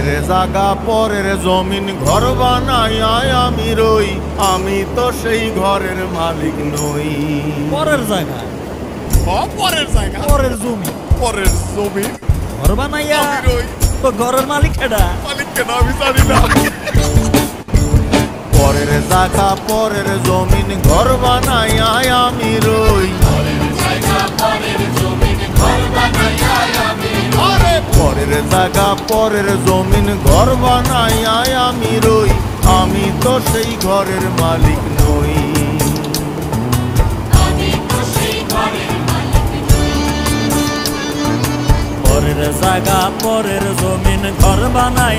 পরের জায়গা পরের জমিন ঘর বানাই আমি রই, আমি তো সেই ঘরের মালিক নই। পরের জায়গা, পরের জায়গা, পরের জমি, পরের জমি ঘর বানাইয়া আমি রই, তো ঘরের মালিক কেডা? মালিককে না আমি জানি না। পরের জায়গা পরের জমিন ঘর বানাই আমি রই, পরের জায়গা পরের জমিন ঘর বানাই আমি রই, আমি তো সেই ঘরের মালিক নই। পরের জায়গা পরের জমিন ঘর বানাই